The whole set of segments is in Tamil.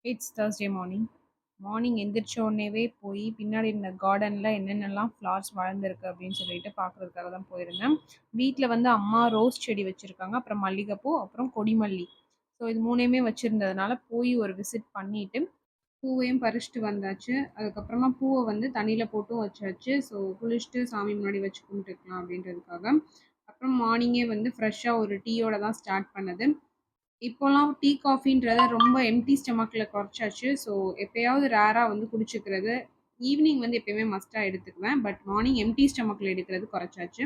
It's Thursday morning. மார்னிங் எந்திரிச்ச உடனேவே போய் பின்னாடி இந்த கார்டனில் என்னென்னலாம் ஃப்ளவர்ஸ் வளர்ந்துருக்கு அப்படின்னு சொல்லிட்டு பார்க்குறதுக்காக தான் போயிருந்தேன். வீட்டில் வந்து அம்மா ரோஸ் செடி வச்சுருக்காங்க, அப்புறம் மல்லிகைப்பூ, அப்புறம் கொடிமல்லி. ஸோ இது மூணையுமே வச்சுருந்ததுனால போய் ஒரு விசிட் பண்ணிவிட்டு பூவையும் பறிச்சுட்டு வந்தாச்சு. அதுக்கப்புறமா பூவை வந்து தண்ணியில் போட்டும் வச்சாச்சு. ஸோ குளிச்சுட்டு சாமி முன்னாடி வச்சு கும்பிட்டுக்கலாம் அப்படின்றதுக்காக. அப்புறம் மார்னிங்கே வந்து ஃப்ரெஷ்ஷாக ஒரு டீயோட தான் ஸ்டார்ட் பண்ணது. இப்போலாம் டீ, காஃபின்றத ரொம்ப எம்ப்டி ஸ்டொமக்கில குறைச்சாச்சு. ஸோ எப்பயாவது ரேரா வந்து குடிச்சுக்கிறது. ஈவினிங் வந்து எப்பயுமே மஸ்ட்டா எடுத்துக்குவேன். பட் மார்னிங் எம்ப்டி ஸ்டொமக்கில எடுக்கிறது குறைச்சாச்சு.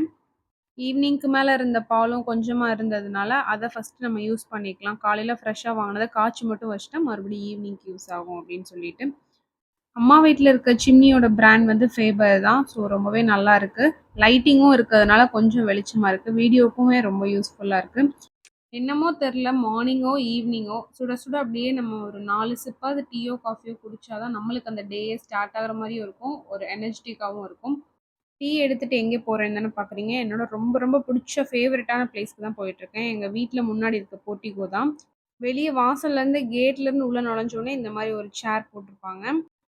ஈவினிங்க்கு மேல இருந்த பாலும் கொஞ்சமா இருந்ததுனால, அத ஃபர்ஸ்ட் நம்ம யூஸ் பண்ணிக்கலாம். காலையில ஃப்ரெஷ்ஷா வாங்குனத காய்ச்சி மட்டும் வச்சுட்டா, மறுபடியும் ஈவினிங்க்கு யூஸ் ஆகும் அப்படின்னு சொல்லிட்டு. அம்மா வீட்ல இருக்க சிம்னியோட பிராண்ட் வந்து ஃபேபர் தான். ஸோ ரொம்பவே நல்லா இருக்கு. லைட்டிங்கும் இருக்கிறதுனால கொஞ்சம் வெளிச்சமா இருக்கு. வீடியோக்குமே ரொம்ப யூஸ்ஃபுல்லா இருக்கு. என்னமோ தெரில, மார்னிங்கோ, ஈவினிங்கோ சுட சுட அப்படியே நம்ம ஒரு 4 சிப்பாவது டீயோ, காஃபியோ குடிச்சா தான் நம்மளுக்கு அந்த டேயே ஸ்டார்ட் ஆகுற மாரியும் இருக்கும். ஒரு எனர்ஜிட்டிக்காவும் இருக்கும். டீ எடுத்துட்டு எங்கே போறேன்னு தானே பார்க்குறீங்க. என்னோட ரொம்ப ரொம்ப பிடிச்ச ஃபேவரட்டான பிளேஸ்க்கு தான் போயிட்டுருக்கேன். எங்க வீட்ல முன்னாடி இருக்க போர்டிகோ தான். வெளிய வாசல்லேருந்து கேட்லேருந்து உள்ள நுழைஞ்சோனே இந்த மாரி ஒரு சேர் போட்டிருப்பாங்க.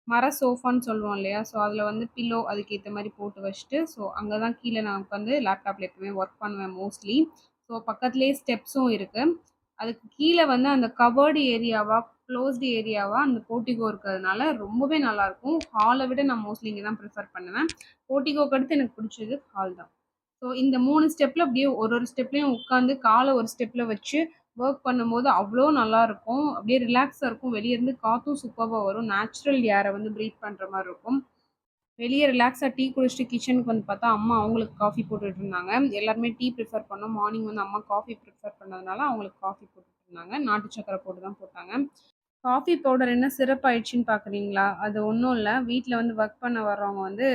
மர சோஃபான்னு சொல்லுவோம் இல்லையா? ஸோ அதில வந்து பில்லோ அதுக்கேத்த மாரி போட்டு வச்சுட்டு, ஸோ அங்க தான் கீழ நான் உட்காந்து லேப்டாப்ல எப்பவுமே ஒர்க் பண்ணுவேன் மோஸ்ட்லி. ஸோ பக்கத்திலேயே ஸ்டெப்ஸும் இருக்கு. அதுக்கு கீழ வந்து அந்த கவர்டு ஏரியாவா, க்ளோஸ்டு ஏரியாவா அந்த போர்டிகோ இருக்கிறதுனால ரொம்பவே நல்லாயிருக்கும். ஹால விட நான் மோஸ்ட்லி இங்க தான் ப்ரிஃபர் பண்ணுவேன். போர்டிகோக்கு அடுத்து எனக்கு பிடிச்சது ஹால் தான். ஸோ இந்த 3 ஸ்டெப்ல அப்படியே ஒரு ஒரு ஸ்டெப்லயும் உட்காந்து கால ஒரு ஸ்டெப்ல வச்சு ஒர்க் பண்ணும்போது அவ்வளோ நல்லாயிருக்கும். அப்படியே ரிலாக்ஸா இருக்கும். வெளிய இருந்து காத்தும் சூப்பர்வா வரும். நேச்சுரல் ஏர வந்து ப்ரீத் பண்ற மாரி இருக்கும். வெளிய ரிலாக்ஸா டீ குடிச்சிட்டு கிச்சனுக்கு வந்து பார்த்தா, அம்மா அவங்களுக்கு காஃபி போட்டுட்டு இருந்தாங்க. எல்லாருமே டீ ப்ரிஃபர் பண்ணோம். மார்னிங் வந்து அம்மா காஃபி ப்ரிஃபர் பண்ணதுனால அவங்களுக்கு காஃபி போட்டுட்டு இருந்தாங்க. நாட்டு சர்க்கரை போட்டு தான் போட்டாங்க. காஃபி பவுடர் என்ன சிறப்பாயிடுச்சுன்னு பார்க்குறீங்களா? அது ஒண்ணும் இல்ல. வீட்ல வந்து ஒர்க் பண்ண வர்றவங்க வந்து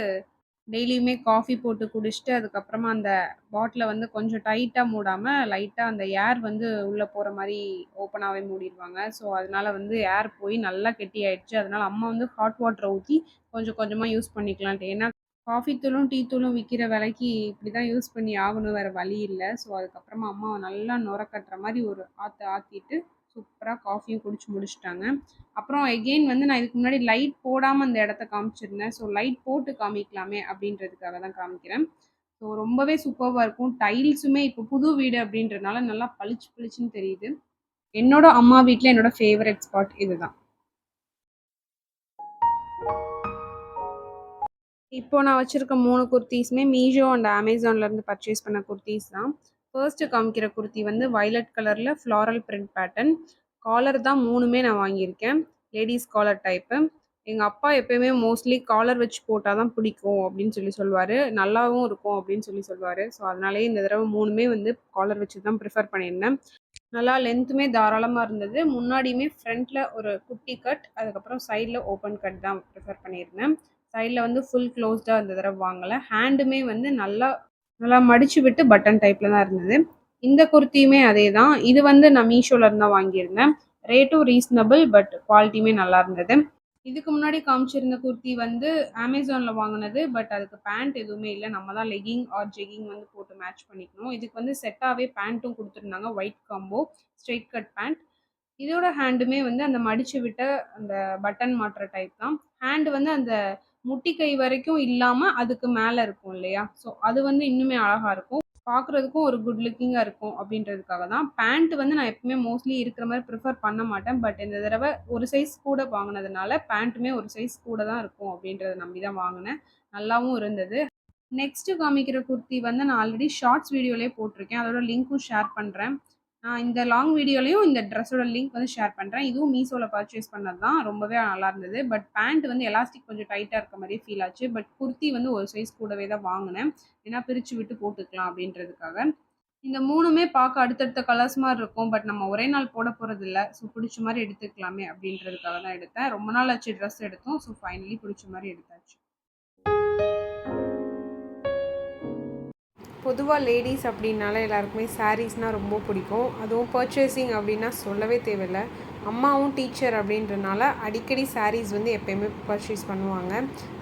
டெய்லியுமே காஃபி போட்டு குடிச்சுட்டு, அதுக்கப்புறமா அந்த பாட்டில வந்து கொஞ்சம் டைட்டா மூடாம, லைட்டா அந்த ஏர் வந்து உள்ள போற மாரி ஓப்பனாவே மூடிருவாங்க. ஸோ, அதனால வந்து ஏர் போய் நல்லா கெட்டியாயிடுச்சு. அதனால அம்மா வந்து ஹாட் வாட்டர ஊத்தி கொஞ்சம் கொஞ்சமா யூஸ் பண்ணிக்கலான்ட்டு. ஏன்னா, காஃபி தூளும், டீ தூளும் விக்கிற விலைக்கு இப்படி தான் யூஸ் பண்ணி ஆகணும். வேற வழி இல்ல. ஸோ, அதுக்கப்புறமா அம்மா நல்லா நுர கட்டுற மாரி ஒரு ஆத்து ஆத்திட்டு, சூப்பரா காஃபியும் குடிச்சு முடிச்சுட்டாங்க. அப்புறம் எகெயின் வந்து நான் இதுக்கு முன்னாடி லைட் போடாம அந்த இடத்த காமிச்சிருந்தேன். ஸோ லைட் போட்டு காமிக்கலாமே அப்படின்றதுக்காக தான் காமிக்கிறேன். ஸோ ரொம்பவே சூப்பர்வா இருக்கும். டைல்ஸுமே இப்போ புது வீடு அப்படின்றதுனால நல்லா பளிச்சு பளிச்சுன்னு தெரியுது. என்னோட அம்மா வீட்ல என்னோட ஃபேவரட் ஸ்பாட் இதுதான். இப்போ நான் வச்சிருக்க 3 குர்தீஸுமே மீஷோ அண்ட் அமேசான்லேருந்து பர்ச்சேஸ் பண்ண குர்தீஸ் தான். ஃபர்ஸ்ட்டு காமிக்கிற குர்தி வந்து வயலட் கலரில் ஃப்ளாரல் பிரிண்ட் பேட்டர்ன். காலர் தான் 3மே நான் வாங்கியிருக்கேன். Ladies collar type. எங்கள் அப்பா எப்பயுமே மோஸ்ட்லி காலர் வச்சு போட்டால் தான் பிடிக்கும் அப்படின்னு சொல்லி சொல்லுவார். நல்லாவும் இருக்கும் அப்படின்னு சொல்லி சொல்லுவார். ஸோ அதனாலேயே இந்த தடவை 3மே வந்து காலர் வச்சு தான் ப்ரிஃபர் பண்ணியிருந்தேன். நல்லா லென்த்துமே தாராளமாக இருந்தது. முன்னாடியுமே ஃப்ரண்ட்டில் ஒரு குட்டி கட், அதுக்கப்புறம் சைடில் ஓப்பன் கட் தான் ப்ரிஃபர் பண்ணியிருந்தேன். சைடில் வந்து ஃபுல் க்ளோஸ்டா இந்த தடவை வாங்கலை. ஹேண்டுமே வந்து நல்லா நல்லா மடிச்சு விட்டு பட்டன் டைப்பில் தான் இருந்தது. இந்த குர்த்தியுமே அதே தான். இது வந்து நான் மீஷோல இருந்து தான் வாங்கியிருந்தேன். ரேட்டும் ரீசனபிள், பட் குவாலிட்டியுமே நல்லா இருந்தது. இதுக்கு முன்னாடி காமிச்சிருந்த குர்த்தி வந்து அமேசான்ல வாங்குனது. பட் அதுக்கு பேண்ட் எதுவுமே இல்ல. நம்ம தான் லெக்கிங் ஆர் ஜெக்கிங் வந்து போட்டு மேட்ச் பண்ணிக்கணும். இதுக்கு வந்து செட்டாவே பேண்ட்டும் குடுத்துருந்தாங்க. White combo, straight cut pant. இதோட ஹேண்டுமே வந்து அந்த மடிச்சு விட்ட அந்த பட்டன் மாட்டுற டைப் தான். ஹேண்ட் வந்து அந்த முட்டி கை வரைக்கும் இல்லாம அதுக்கு மேல இருக்கும் இல்லையா? ஸோ அது வந்து இன்னுமே அழகா இருக்கும். பார்க்குறதுக்கும் ஒரு குட் லுக்கிங்கா இருக்கும் அப்படின்றதுக்காக தான். பேண்ட் வந்து நான் எப்பவுமே மோஸ்ட்லி இருக்கிற மாரி ப்ரிஃபர் பண்ண மாட்டேன். பட் இந்த தடவ ஒரு சைஸ் கூட வாங்குனதுனால, பேண்ட்டுமே ஒரு சைஸ் கூட தான் இருக்கும் அப்படின்றத நம்பி தான் வாங்குனேன். நல்லாவும் இருந்தது. நெக்ஸ்ட்டு காமிக்கிற குர்த்தி வந்து நான் ஆல்ரெடி ஷார்ட்ஸ் வீடியோலயே போட்டிருக்கேன். அதோட லிங்க்கும் ஷேர் பண்றேன். நான் இந்த லாங் வீடியோலயும் இந்த ட்ரெஸ்ஸோட லிங்க் வந்து ஷேர் பண்றேன். இதுவும் மீஷோல பர்ச்சேஸ் பண்ணது தான். ரொம்பவே நல்லா இருந்தது. பட் பேண்ட் வந்து எலாஸ்டிக் கொஞ்சம் டைட்டா இருக்க மாரியே ஃபீல் ஆச்சு. பட் குர்த்தி வந்து ஒரு சைஸ் கூடவே தான் வாங்குனேன். ஏன்னா பிரிச்சு விட்டு போட்டுக்கலாம் அப்படின்றதுக்காக. இந்த 3மே பார்க்க அடுத்தடுத்த கலர்ஸ் மாரி இருக்கும். பட் நம்ம ஒரே நாள் போட போறதில்ல. ஸோ புடிச்ச மாரி எடுத்துக்கலாமே அப்படின்றதுக்காக தான் எடுத்தேன். ரொம்ப நாள் ஆச்சு ட்ரெஸ் எடுத்தும். ஸோ ஃபைனலி புடிச்ச மாரி எடுத்தாச்சு. பொதுவாக லேடீஸ் அப்படின்னாலே எல்லாருக்குமே சாரீஸ்னால் ரொம்ப பிடிக்கும். அதுவும் பர்ச்சேசிங் அப்படின்னா சொல்லவே தேவையில்லை. அம்மாவும் டீச்சர் அப்படின்றனால அடிக்கடி சாரீஸ் வந்து எப்போயுமே பர்ச்சேஸ் பண்ணுவாங்க.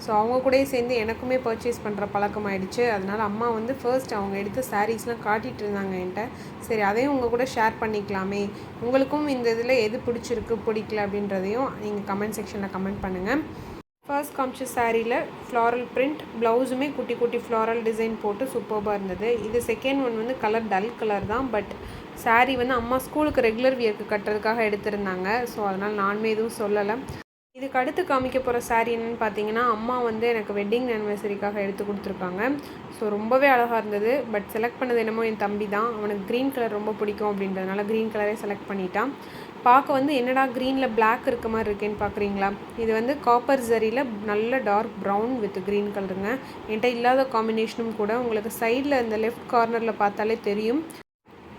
ஸோ அவங்க கூடயே சேர்ந்து எனக்குமே பர்ச்சேஸ் பண்ணுற பழக்கம் ஆகிடுச்சு. அதனால் அம்மா வந்து ஃபர்ஸ்ட் அவங்க எடுத்த சாரீஸ்லாம் காட்டிகிட்டு இருந்தாங்க என்கிட்ட. சரி, அதையும் உங்கள் கூட ஷேர் பண்ணிக்கலாமே, உங்களுக்கும் இந்த இதில் எது பிடிச்சிருக்கு பிடிக்கல அப்படின்றதையும் நீங்கள் கமெண்ட் செக்ஷனில் கமெண்ட் பண்ணுங்கள். ஃபர்ஸ்ட் காமிச்ச சாரியில் ஃப்ளாரல் பிரிண்ட், ப்ளவுஸுமே குட்டி குட்டி ஃப்ளாரல் டிசைன் போட்டு சூப்பராக இருந்தது. இது செகண்ட் ஒன் வந்து கலர் டல் கலர் தான். பட் சாரீ வந்து அம்மா ஸ்கூலுக்கு ரெகுலர் வியர்க்கு கட்டுறதுக்காக எடுத்திருந்தாங்க. ஸோ அதனால் நானுமே எதுவும் சொல்லலை. இதுக்கு அடுத்து காமிக்க போகிற சாரீ என்னென்னு பார்த்தீங்கன்னா, அம்மா வந்து எனக்கு வெட்டிங் ஆனிவர்சரிக்காக எடுத்து கொடுத்துருக்காங்க. ஸோ ரொம்பவே அழகாக இருந்தது. பட் செலக்ட் பண்ணது என்னமோ என் தம்பி தான். அவனுக்கு க்ரீன் கலர் ரொம்ப பிடிக்கும் அப்படின்றதுனால க்ரீன் கலரே செலக்ட் பண்ணிட்டான். பார்க்க வந்து என்னடா க்ரீனில் பிளாக் இருக்க மாதிரி இருக்கேன்னு பார்க்குறீங்களா? இது வந்து காப்பர் ஜரியில் நல்ல டார்க் ப்ரௌன் வித் க்ரீன் கலருங்க. என்கிட்ட இல்லாத காம்பினேஷனும் கூட. உங்களுக்கு சைடில் இந்த லெஃப்ட் கார்னரில் பார்த்தாலே தெரியும்.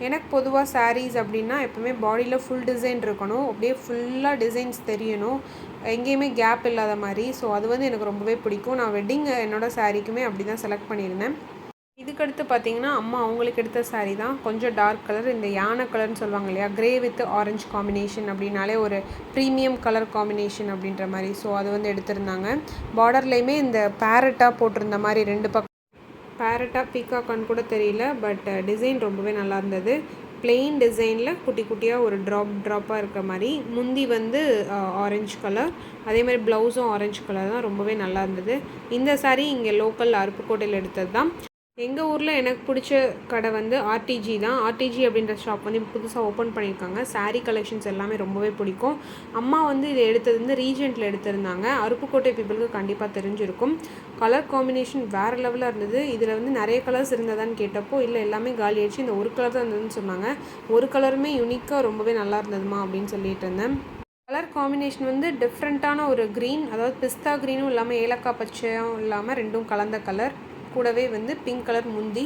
எனக்கு பொதுவாக சாரீஸ் அப்படின்னா எப்போவுமே பாடியில் ஃபுல் டிசைன் இருக்கணும், அப்படியே ஃபுல்லாக டிசைன்ஸ் தெரியணும், எங்கேயுமே கேப் இல்லாத மாதிரி. ஸோ அது வந்து எனக்கு ரொம்பவே பிடிக்கும். நான் வெட்டிங் என்னோடய சாரீக்குமே அப்படி தான் செலக்ட் பண்ணியிருந்தேன். இதுக்கடுத்து பார்த்தீங்கன்னா, அம்மா அவங்களுக்கு எடுத்த சாரீ தான். கொஞ்சம் டார்க் கலர், இந்த யானை கலர்னு சொல்லுவாங்க இல்லையா, க்ரே வித் ஆரஞ்சு காம்பினேஷன் அப்படின்னாலே ஒரு ப்ரீமியம் கலர் காம்பினேஷன் அப்படின்ற மாதிரி. ஸோ அது வந்து எடுத்திருந்தாங்க. பார்டர்லேயுமே இந்த பேரட்டாக போட்டிருந்த மாதிரி 2 பக்கம் பேரட்டாக பீகாக்கான்னு கூட தெரியல. பட் டிசைன் ரொம்பவே நல்லா இருந்தது. பிளெயின் டிசைனில் குட்டி குட்டியாக ஒரு ட்ராப்பாக இருக்க மாதிரி. முந்தி வந்து ஆரஞ்சு கலர், அதே மாதிரி ப்ளவுஸும் ஆரஞ்சு கலர் தான். ரொம்பவே நல்லா இருந்தது. இந்த சாரீ இங்கே லோக்கல் அருப்புக்கோட்டையில் எடுத்தது தான். எங்கள் ஊரில் எனக்கு பிடிச்ச கடை வந்து ஆர்டிஜி தான். ஆர்டிஜி அப்படின்ற ஷாப் வந்து இப்போ புதுசாக ஓப்பன் பண்ணியிருக்காங்க. சாரீ கலெக்ஷன்ஸ் எல்லாமே ரொம்பவே பிடிக்கும். அம்மா வந்து இதை எடுத்தது வந்து ரீஜெண்ட்டில் எடுத்திருந்தாங்க. அருப்புக்கோட்டை பீப்புளுக்கு கண்டிப்பாக தெரிஞ்சிருக்கும். கலர் காம்பினேஷன் வேறு லெவலில் இருந்தது. இதில் வந்து நிறைய கலர்ஸ் இருந்ததான்னு கேட்டப்போ இல்லை, எல்லாமே காலி ஆயிடுச்சு, இந்த ஒரு கலர் தான் இருந்ததுன்னு சொன்னாங்க. ஒரு கலருமே யூனிக்காக ரொம்பவே நல்லா இருந்ததுமா அப்படின்னு சொல்லிட்டு இருந்தேன். கலர் காம்பினேஷன் வந்து டிஃப்ரெண்ட்டான ஒரு க்ரீன், அதாவது பிஸ்தா க்ரீனும் இல்லாமல் ஏலக்காய் பச்சையும் இல்லாமல் ரெண்டும் கலந்த கலர். கூடவே வந்து பிங்க் கலர் முந்தி.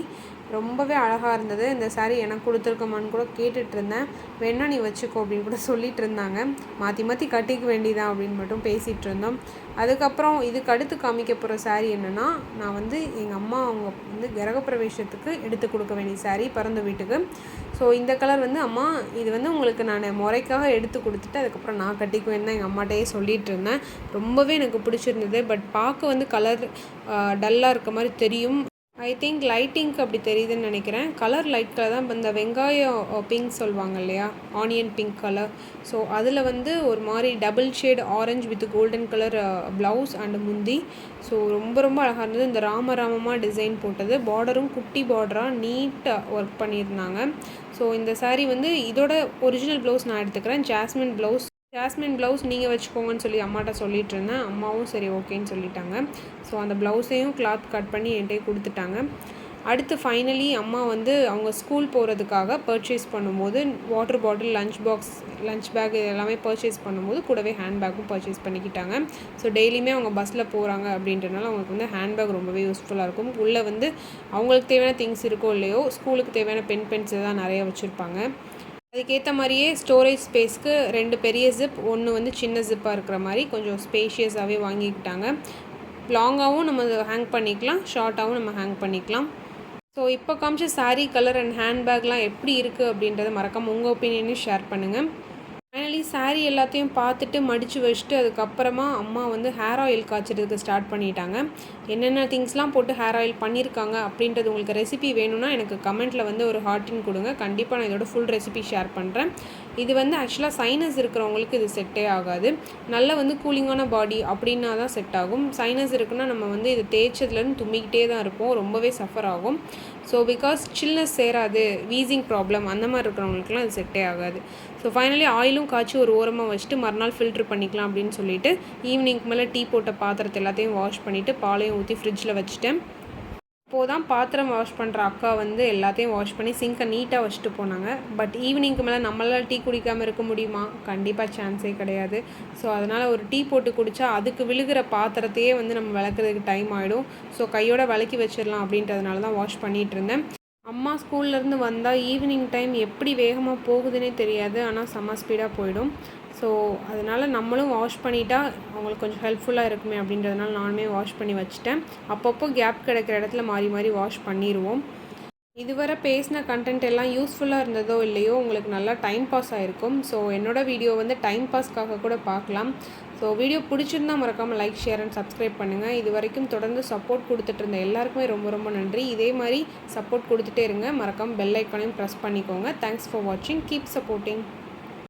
ரொம்பவே அழகாக இருந்தது. இந்த சாரீ எனக்கு கொடுத்துருக்கமான்னு கூட கேட்டுட்டு இருந்தேன். வேணா நீ வச்சுக்கோ அப்படின்னு கூட சொல்லிட்டு இருந்தாங்க. மாற்றி மாற்றி கட்டிக்க வேண்டியதான் அப்படின்னு மட்டும் பேசிகிட்டு இருந்தோம். அதுக்கப்புறம் இதுக்கு அடுத்து காமிக்க போகிற சாரீ என்னென்னா, நான் வந்து எங்கள் அம்மா அவங்க வந்து கிரகப்பிரவேசத்துக்கு எடுத்து கொடுக்க வேண்டிய சாரீ, பிறந்த வீட்டுக்கு. ஸோ இந்த கலர் வந்து அம்மா இது வந்து உங்களுக்கு நான் முறைக்காக எடுத்து கொடுத்துட்டு அதுக்கப்புறம் நான் கட்டிக்குவேன்னு தான் எங்கள் அம்மாட்டையே சொல்லிகிட்டு இருந்தேன். ரொம்பவே எனக்கு பிடிச்சிருந்தது. பட் பார்க்க வந்து கலர் டல்லாக இருக்க மாதிரி தெரியும். ஐ திங்க் லைட்டிங்க்கு அப்படி தெரியுதுன்னு நினைக்கிறேன். கலர் லைட் கலர் தான். இந்த வெங்காயம் பிங்க் சொல்லுவாங்க இல்லையா, ஆனியன் பிங்க் கலர். ஸோ அதில் வந்து ஒரு மாதிரி double shade orange with golden colour blouse and முந்தி. ஸோ ரொம்ப ரொம்ப அழகாக இருந்தது. இந்த ராமமாக டிசைன் போட்டது. பார்டரும் குட்டி பார்டராக நீட்டாக ஒர்க் பண்ணியிருந்தாங்க. ஸோ இந்த சாரீ வந்து இதோட ஒரிஜினல் ப்ளவுஸ் நான் எடுத்துக்கிறேன். ஜாஸ்மின் ப்ளவுஸ் நீங்கள் வச்சுக்கோங்கன்னு சொல்லி அம்மாட்ட சொல்லிகிட்டு இருந்தேன். அம்மாவும் சரி ஓகேன்னு சொல்லிட்டாங்க. ஸோ அந்த ப்ளவுஸையும் கிளாத் கட் பண்ணி என்கிட்டே கொடுத்துட்டாங்க. அடுத்து ஃபைனலி அம்மா வந்து அவங்க ஸ்கூல் போகிறதுக்காக பர்ச்சேஸ் பண்ணும்போது வாட்டர் பாட்டில், லஞ்ச் பேக் எல்லாமே பர்ச்சேஸ் பண்ணும்போது கூடவே ஹேண்ட்பேக்கும் பர்ச்சேஸ் பண்ணிக்கிட்டாங்க. ஸோ டெய்லியுமே அவங்க பஸ்ஸில் போகிறாங்க அப்படின்றனால அவங்களுக்கு வந்து ஹேண்ட்பேக் ரொம்பவே யூஸ்ஃபுல்லாக இருக்கும். உள்ளே வந்து அவங்களுக்கு தேவையான திங்ஸ் இருக்கோ இல்லையோ, ஸ்கூலுக்கு தேவையான பென்சில் தான் நிறைய வச்சுருப்பாங்க. அதுக்கேற்ற மாதிரியே ஸ்டோரேஜ் ஸ்பேஸ்க்கு 2 பெரிய ஜிப், 1 வந்து சின்ன ஜிப்பாக இருக்கிற மாதிரி கொஞ்சம் ஸ்பேஷியஸாகவே வாங்கிக்கிட்டாங்க. லாங்காகவும் நம்ம ஹேங் பண்ணிக்கலாம், ஷார்ட்டாகவும் நம்ம ஹேங் பண்ணிக்கலாம். ஸோ இப்போ காமிச்ச சாரீ கலர் அண்ட் ஹேண்ட்பேக்லாம் எப்படி இருக்குது அப்படின்றத மறக்காமல் உங்கள் ஒப்பீனியனையும் ஷேர் பண்ணுங்கள். ஃபைனலி சாரீ எல்லாத்தையும் பார்த்துட்டு மடித்து வச்சுட்டு அதுக்கப்புறமா அம்மா வந்து ஹேர் ஆயில் காய்ச்சறதுக்கு ஸ்டார்ட் பண்ணிட்டாங்க. என்னென்ன திங்ஸ்லாம் போட்டு ஹேர் ஆயில் பண்ணியிருக்காங்க அப்படின்றது உங்களுக்கு ரெசிபி வேணும்னா எனக்கு கமெண்ட்டில் வந்து ஒரு ஹார்ட்டின் கொடுங்க. கண்டிப்பாக நான் இதோட ஃபுல் ரெசிபி ஷேர் பண்ணுறேன். இது வந்து ஆக்சுவலாக சைனஸ் இருக்கிறவங்களுக்கு இது செட்டே ஆகாது. நல்ல வந்து கூலிங்கான பாடி அப்படின்னா தான் செட் ஆகும். சைனஸ் இருக்குன்னா நம்ம வந்து இது தேய்ச்சதுலேருந்து தும்மிக்கிட்டே தான் இருப்போம், ரொம்பவே சஃபர் ஆகும். ஸோ பிகாஸ் சில்னஸ் சேராது, வீசிங் ப்ராப்ளம் அந்த மாதிரி இருக்கிறவங்களுக்குலாம் இது செட்டே ஆகாது. ஸோ ஃபைனலி ஆயிலும் காய்ச்சி ஒரு ஓரமாக வச்சுட்டு மறுநாள் ஃபில்ட்ரு பண்ணிக்கலாம் அப்படின்னு சொல்லிட்டு ஈவினிங்க்கு மேலே டீ போட்ட பாத்திரத்தை எல்லாத்தையும் வாஷ் பண்ணிவிட்டு பாலையும் ஊற்றி ஃப்ரிட்ஜில் வச்சுட்டேன். இப்போது தான் பாத்திரம் வாஷ் பண்ணுற அக்கா வந்து எல்லாத்தையும் வாஷ் பண்ணி சிங்கை நீட்டாக வச்சுட்டு போனாங்க. பட் ஈவினிங்க்கு மேலே நம்மளால் டீ குடிக்காமல் இருக்க முடியுமா? கண்டிப்பாக சான்ஸே கிடையாது. ஸோ அதனால் ஒரு டீ போட்டு குடித்தா அதுக்கு விழுகிற பாத்திரத்தையே வந்து நம்ம விளக்குறதுக்கு டைம் ஆகிடும். ஸோ கையோட விளக்கி வச்சிடலாம் அப்படின்றதுனால தான் வாஷ் பண்ணிகிட்டு இருந்தேன். அம்மா ஸ்கூல்லேருந்து வந்தால் ஈவினிங் டைம் எப்படி வேகமாக போகுதுன்னே தெரியாது, ஆனால் செம்ம ஸ்பீடாக போயிடும். ஸோ அதனால் நம்மளும் வாஷ் பண்ணிட்டா அவங்களுக்கு கொஞ்சம் ஹெல்ப்ஃபுல்லாக இருக்குமே அப்படின்றதுனால நானுமே வாஷ் பண்ணி வச்சுட்டேன். அப்பப்போ கேப் கிடைக்கிற இடத்துல மாறி மாறி வாஷ் பண்ணிடுவோம். இதுவரை பேசின கண்டென்ட் எல்லாம் யூஸ்ஃபுல்லாக இருந்ததோ இல்லையோ உங்களுக்கு நல்லா டைம் பாஸ் ஆகிருக்கும். ஸோ என்னோடய வீடியோ வந்து டைம் பாஸ்க்காக கூட பார்க்கலாம். ஸோ வீடியோ பிடிச்சிருந்தால் மறக்காமல் லைக், ஷேர் அண்ட் சப்ஸ்கிரைப் பண்ணுங்கள். இது வரைக்கும் தொடர்ந்து சப்போர்ட் கொடுத்துட்டு இருந்த எல்லாருக்குமே ரொம்ப ரொம்ப நன்றி. இதே மாதிரி சப்போர்ட் கொடுத்துட்டே இருங்க. மறக்காமல் பெல் ஐக்கானையும் ப்ரெஸ் பண்ணிக்கோங்க. தேங்க்ஸ் ஃபார் வாட்சிங். Keep supporting.